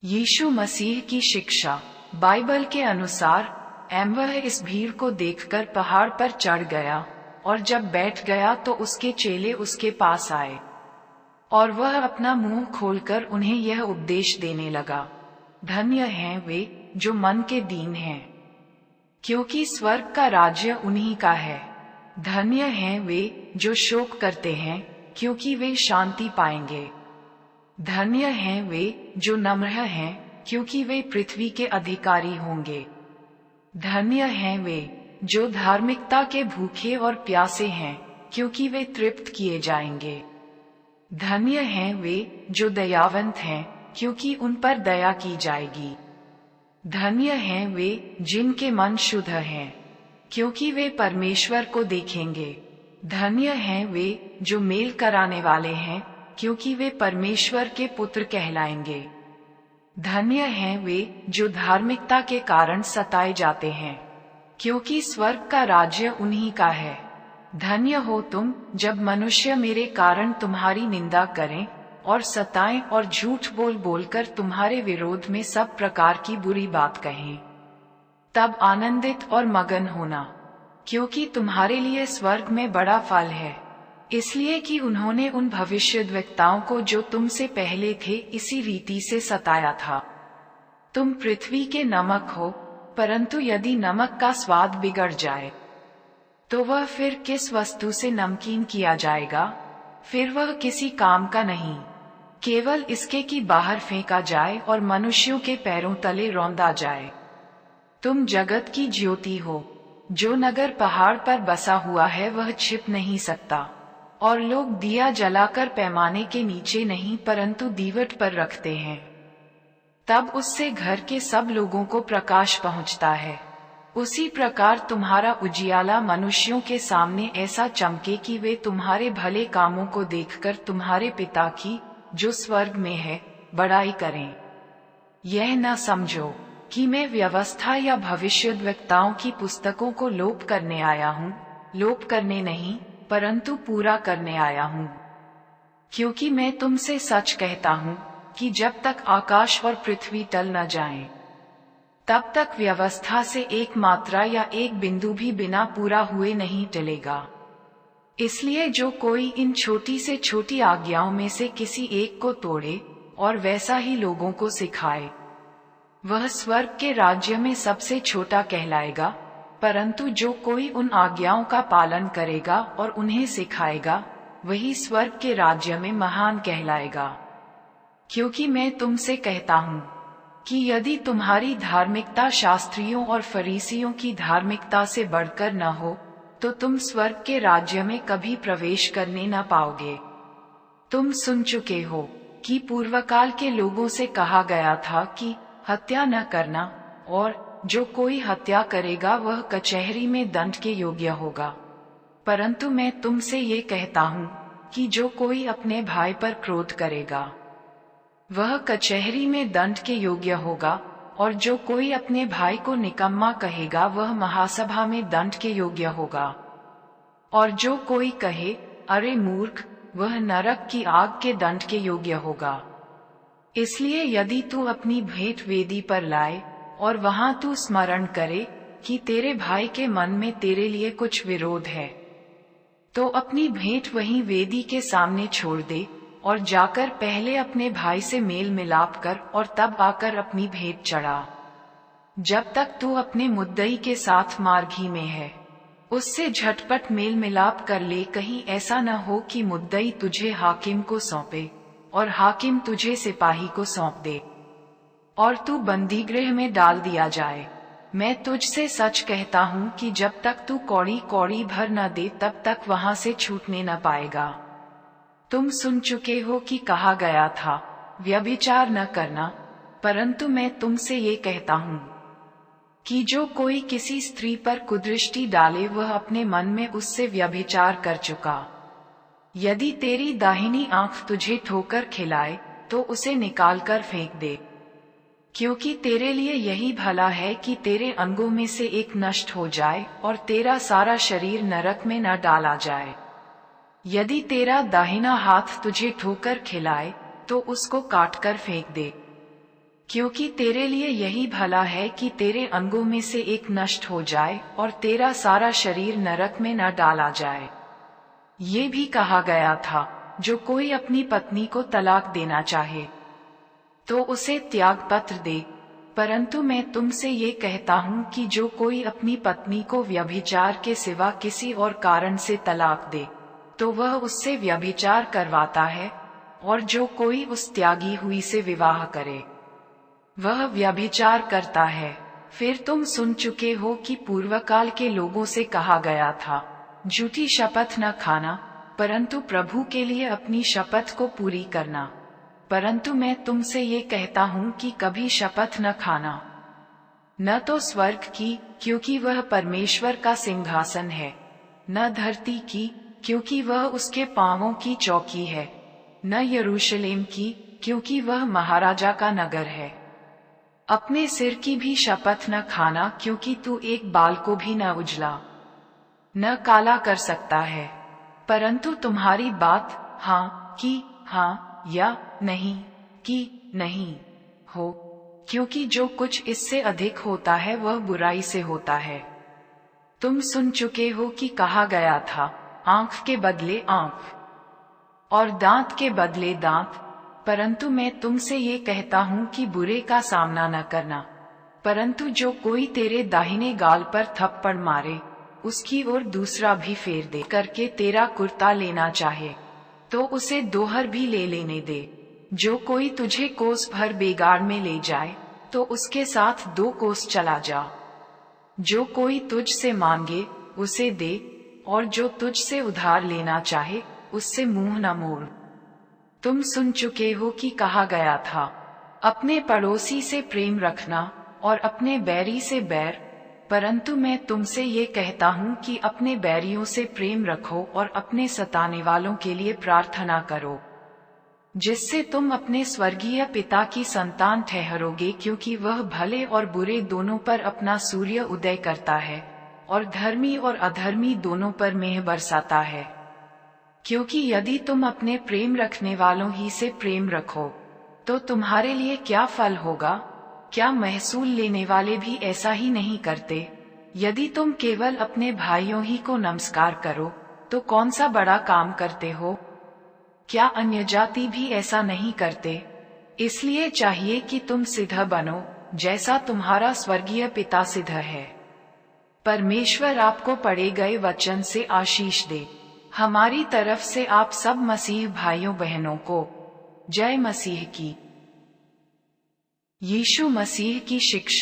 यीशु मसीह की शिक्षा। बाइबल के अनुसार वह इस भीड़ को देखकर पहाड़ पर चढ़ गया, और जब बैठ गया तो उसके चेले उसके पास आए, और वह अपना मुंह खोलकर उन्हें यह उपदेश देने लगा। धन्य हैं वे जो मन के दीन हैं, क्योंकि स्वर्ग का राज्य उन्हीं का है। धन्य हैं वे जो शोक करते हैं, क्योंकि वे शांति पाएंगे। धन्य हैं वे जो नम्र हैं, क्योंकि वे पृथ्वी के अधिकारी होंगे। धन्य हैं वे जो धार्मिकता के भूखे और प्यासे हैं, क्योंकि वे तृप्त किए जाएंगे। धन्य हैं वे जो दयावंत हैं, क्योंकि उन पर दया की जाएगी। धन्य हैं वे जिनके मन शुद्ध हैं, क्योंकि वे परमेश्वर को देखेंगे। धन्य हैं वे जो मेल कराने वाले हैं, क्योंकि वे परमेश्वर के पुत्र कहलाएंगे। धन्य हैं वे जो धार्मिकता के कारण सताए जाते हैं, क्योंकि स्वर्ग का राज्य उन्हीं का है। धन्य हो तुम जब मनुष्य मेरे कारण तुम्हारी निंदा करें और सताएं और झूठ बोल बोलकर तुम्हारे विरोध में सब प्रकार की बुरी बात कहें। तब आनंदित और मगन होना, क्योंकि तुम्हारे लिए स्वर्ग में बड़ा फल है, इसलिए कि उन्होंने उन भविष्यद्वक्ताओं को जो तुमसे पहले थे इसी रीति से सताया था। तुम पृथ्वी के नमक हो, परंतु यदि नमक का स्वाद बिगड़ जाए तो वह फिर किस वस्तु से नमकीन किया जाएगा? फिर वह किसी काम का नहीं, केवल इसके कि बाहर फेंका जाए और मनुष्यों के पैरों तले रौंदा जाए। तुम जगत की ज्योति हो। जो नगर पहाड़ पर बसा हुआ है वह छिप नहीं सकता, और लोग दिया जलाकर पैमाने के नीचे नहीं परंतु दीवट पर रखते हैं, तब उससे घर के सब लोगों को प्रकाश पहुंचता है। उसी प्रकार तुम्हारा उजियाला मनुष्यों के सामने ऐसा चमके कि वे तुम्हारे भले कामों को देखकर तुम्हारे पिता की जो स्वर्ग में है बड़ाई करें। यह न समझो कि मैं व्यवस्था या भविष्यद्वक्ताओं की पुस्तकों को लोप करने आया हूँ। लोप करने नहीं, परंतु पूरा करने आया हूँ। क्योंकि मैं तुमसे सच कहता हूँ कि जब तक आकाश और पृथ्वी टल न जाएं, तब तक व्यवस्था से एक मात्रा या एक बिंदु भी बिना पूरा हुए नहीं टलेगा। इसलिए जो कोई इन छोटी से छोटी आज्ञाओं में से किसी एक को तोड़े और वैसा ही लोगों को सिखाए, वह स्वर्ग के राज्य में सबसे छोटा कहलाएगा। परंतु जो कोई उन आज्ञाओं का पालन करेगा और उन्हें सिखाएगा, वही स्वर्ग के राज्य में महान कहलाएगा। क्योंकि मैं तुमसे कहता हूँ कि यदि तुम्हारी धार्मिकता शास्त्रियों और फरीसियों की धार्मिकता से बढ़कर न हो, तो तुम स्वर्ग के राज्य में कभी प्रवेश करने न पाओगे। तुम सुन चुके हो कि पूर्वकाल के लोगों से कहा गया था कि हत्या न करना, और जो कोई हत्या करेगा वह कचहरी में दंड के योग्य होगा। परंतु मैं तुमसे ये कहता हूँ कि जो कोई अपने भाई पर क्रोध करेगा वह कचहरी में दंड के योग्य होगा, और जो कोई अपने भाई को निकम्मा कहेगा वह महासभा में दंड के योग्य होगा। और जो कोई कहे अरे मूर्ख, वह नरक की आग के दंड के योग्य होगा। इसलिए यदि तू अपनी भेंट वेदी पर लाए और वहां तू स्मरण करे कि तेरे भाई के मन में तेरे लिए कुछ विरोध है, तो अपनी भेंट वहीं वेदी के सामने छोड़ दे और जाकर पहले अपने भाई से मेल मिलाप कर और तब आकर अपनी भेंट चढ़ा। जब तक तू अपने मुद्दई के साथ मार्गी में है, उससे झटपट मेल मिलाप कर ले, कहीं ऐसा न हो कि मुद्दई तुझे हाकिम को सौंपे और हाकिम तुझे सिपाही को सौंप दे और तू बंदीगृह में डाल दिया जाए। मैं तुझसे सच कहता हूँ कि जब तक तू कौड़ी कौड़ी भर न दे तब तक वहां से छूटने न पाएगा। तुम सुन चुके हो कि कहा गया था व्यभिचार न करना, परंतु मैं तुमसे ये कहता हूँ कि जो कोई किसी स्त्री पर कुदृष्टि डाले वह अपने मन में उससे व्यभिचार कर चुका। यदि तेरी दाहिनी आंख तुझे ठोकर खिलाए तो उसे निकालकर फेंक दे, क्योंकि तेरे लिए यही भला है कि तेरे अंगों में से एक नष्ट हो जाए और तेरा सारा शरीर नरक में न डाला जाए। यदि तेरा दाहिना हाथ तुझे ठोकर खिलाए तो उसको काटकर फेंक दे। क्योंकि तेरे लिए यही भला है कि तेरे अंगों में से एक नष्ट हो जाए और तेरा सारा शरीर नरक में न डाला जाए। ये भी कहा गया था, जो कोई अपनी पत्नी को तलाक देना चाहे तो उसे त्याग पत्र दे, परंतु मैं तुमसे ये कहता हूँ कि जो कोई अपनी पत्नी को व्यभिचार के सिवा किसी और कारण से तलाक दे तो वह उससे व्यभिचार करवाता है, और जो कोई उस त्यागी हुई से विवाह करे वह व्यभिचार करता है। फिर तुम सुन चुके हो कि पूर्वकाल के लोगों से कहा गया था, झूठी शपथ न खाना, परंतु प्रभु के लिए अपनी शपथ को पूरी करना। परंतु मैं तुमसे ये कहता हूँ कि कभी शपथ न खाना, न तो स्वर्ग की, क्योंकि वह परमेश्वर का सिंहासन है, न धरती की, क्योंकि वह उसके पांवों की चौकी है, न यरूशलेम की, क्योंकि वह महाराजा का नगर है। अपने सिर की भी शपथ न खाना, क्योंकि तू एक बाल को भी न उजला न काला कर सकता है, परंतु तुम्हारी बात हाँ की हाँ या नहीं की नहीं हो, क्योंकि जो कुछ इससे अधिक होता है वह बुराई से होता है। तुम सुन चुके हो कि कहा गया था, आंख के बदले आंख और दांत के बदले दांत, परंतु मैं तुमसे ये कहता हूँ कि बुरे का सामना न करना। परंतु जो कोई तेरे दाहिने गाल पर थप्पड़ मारे, उसकी ओर दूसरा भी फेर दे। करके तेरा कुर्ता लेना चाहे तो उसे दोहर भी ले लेने दे। जो कोई तुझे कोस भर बेगार में ले जाए तो उसके साथ 2 कोस चला जा। जो कोई तुझ से मांगे उसे दे, और जो तुझ से उधार लेना चाहे उससे मुंह न मोड़। तुम सुन चुके हो कि कहा गया था, अपने पड़ोसी से प्रेम रखना और अपने बैरी से बैर, परंतु मैं तुमसे ये कहता हूँ कि अपने बैरियों से प्रेम रखो और अपने सताने वालों के लिए प्रार्थना करो, जिससे तुम अपने स्वर्गीय पिता की संतान ठहरोगे, क्योंकि वह भले और बुरे दोनों पर अपना सूर्य उदय करता है और धर्मी और अधर्मी दोनों पर मेघ बरसाता है। क्योंकि यदि तुम अपने प्रेम रखने वालों ही से प्रेम रखो तो तुम्हारे लिए क्या फल होगा? क्या महसूल लेने वाले भी ऐसा ही नहीं करते? यदि तुम केवल अपने भाइयों ही को नमस्कार करो तो कौन सा बड़ा काम करते हो? क्या अन्य जाति भी ऐसा नहीं करते? इसलिए चाहिए कि तुम सिद्ध बनो, जैसा तुम्हारा स्वर्गीय पिता सिद्ध है। परमेश्वर आपको पढ़े गए वचन से आशीष दे। हमारी तरफ से आप सब मसीह भाइयों बहनों को जय मसीह की। यीशु मसीह की शिक्षा।